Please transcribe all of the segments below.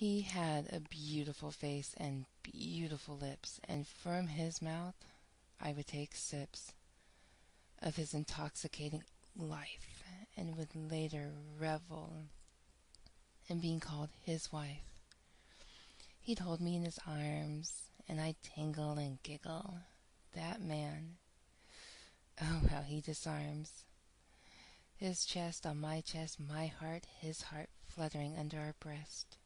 He had a beautiful face and beautiful lips, and from his mouth I would take sips of his intoxicating life, and would later revel in being called his wife. He'd hold me in his arms, and I'd tingle and giggle. That man, oh, how he disarms. His chest on my chest, my heart, his heart fluttering under our breast.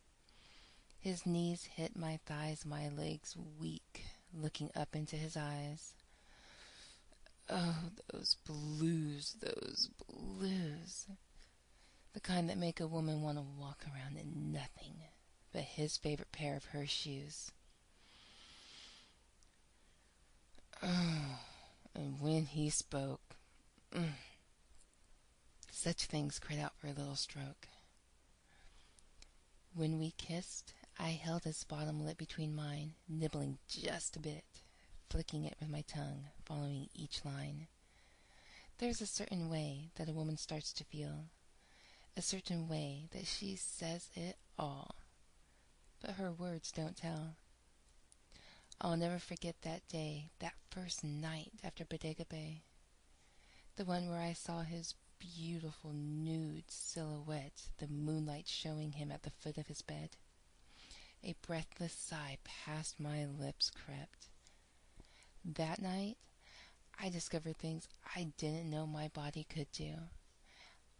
His knees hit my thighs, my legs weak, looking up into his eyes. Oh, those blues, those blues. The kind that make a woman want to walk around in nothing but his favorite pair of her shoes. Oh, and when he spoke, such things cried out for a little stroke. When we kissed, I held his bottom lip between mine, nibbling just a bit, flicking it with my tongue, following each line. There's a certain way that a woman starts to feel, a certain way that she says it all, but her words don't tell. I'll never forget that day, that first night after Bodega Bay, the one where I saw his beautiful nude silhouette, the moonlight showing him at the foot of his bed. A breathless sigh past my lips crept. That night, I discovered things I didn't know my body could do.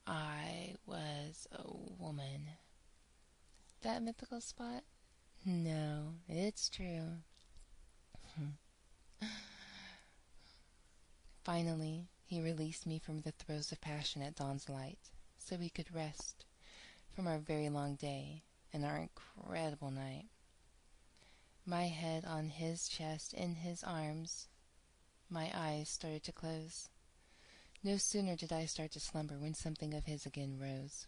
I was a woman. That mythical spot? No, it's true. Finally, he released me from the throes of passion at dawn's light, so we could rest from our very long day and our incredible night. My head on his chest, in his arms, my eyes started to close. No sooner did I start to slumber when something of his again rose.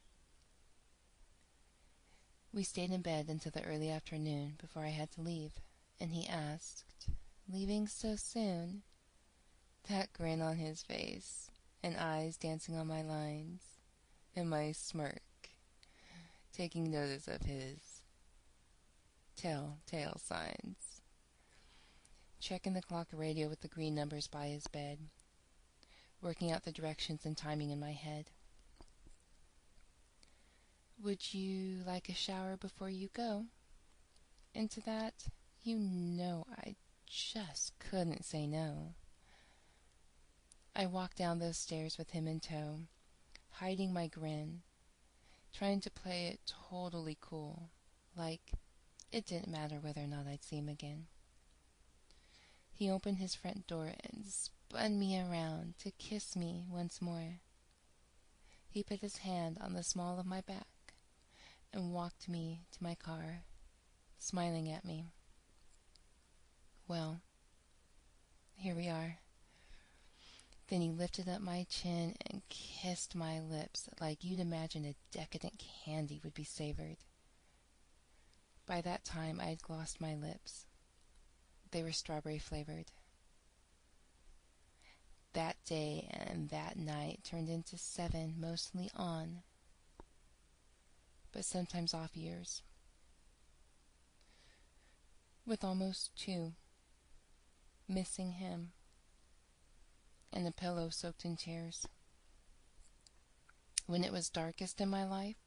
We stayed in bed until the early afternoon before I had to leave, and he asked, "Leaving so soon?" That grin on his face, and eyes dancing on my lines, and my smirk, taking notice of his telltale signs. Checking the clock radio with the green numbers by his bed, working out the directions and timing in my head. "Would you like a shower before you go?" And to that, I just couldn't say no. I walked down those stairs with him in tow, hiding my grin, trying to play it totally cool, like it didn't matter whether or not I'd see him again. He opened his front door and spun me around to kiss me once more. He put his hand on the small of my back and walked me to my car, smiling at me. Well, here we are. Then he lifted up my chin and kissed my lips like you'd imagine a decadent candy would be savored. By that time, I had glossed my lips. They were strawberry flavored. That day and that night turned into 7 mostly on, but sometimes off years, with almost 2, missing him, and a pillow soaked in tears. When it was darkest in my life,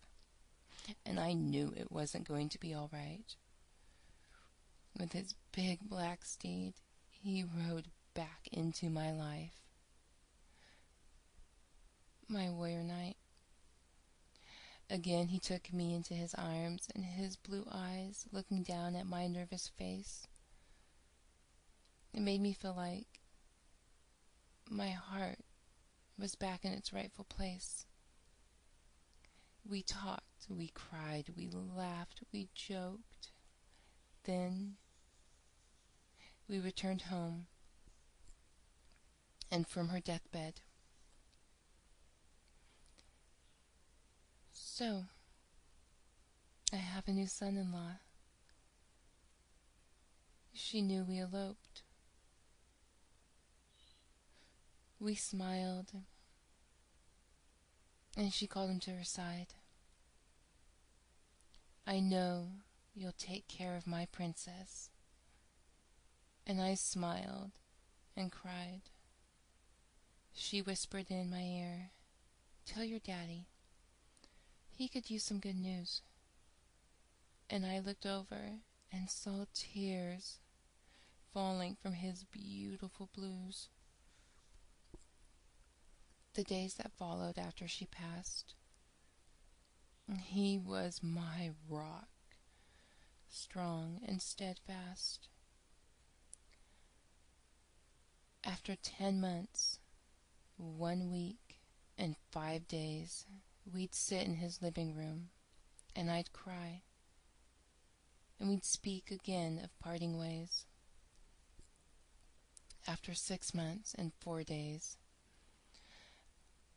and I knew it wasn't going to be all right, with his big black steed, he rode back into my life. My warrior knight. Again he took me into his arms, and his blue eyes looking down at my nervous face. It made me feel like my heart was back in its rightful place. We talked, we cried, we laughed, we joked. Then we returned home, and from her deathbed. So, I have a new son-in-law. She knew we eloped. We smiled, and she called him to her side. I know you'll take care of my princess." And I smiled and cried. She whispered in my ear, "Tell your daddy. He could use some good news." And I looked over and saw tears falling from his beautiful blues. The days that followed after she passed, he was my rock, strong and steadfast. After 10 months, 1 week, and 5 days, we'd sit in his living room, and I'd cry, and we'd speak again of parting ways. After 6 months and 4 days,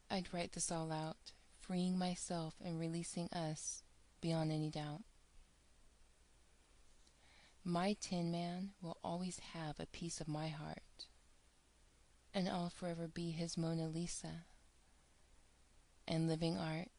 I'd write this all out, freeing myself and releasing us beyond any doubt. My Tin Man will always have a piece of my heart, and I'll forever be his Mona Lisa and living art.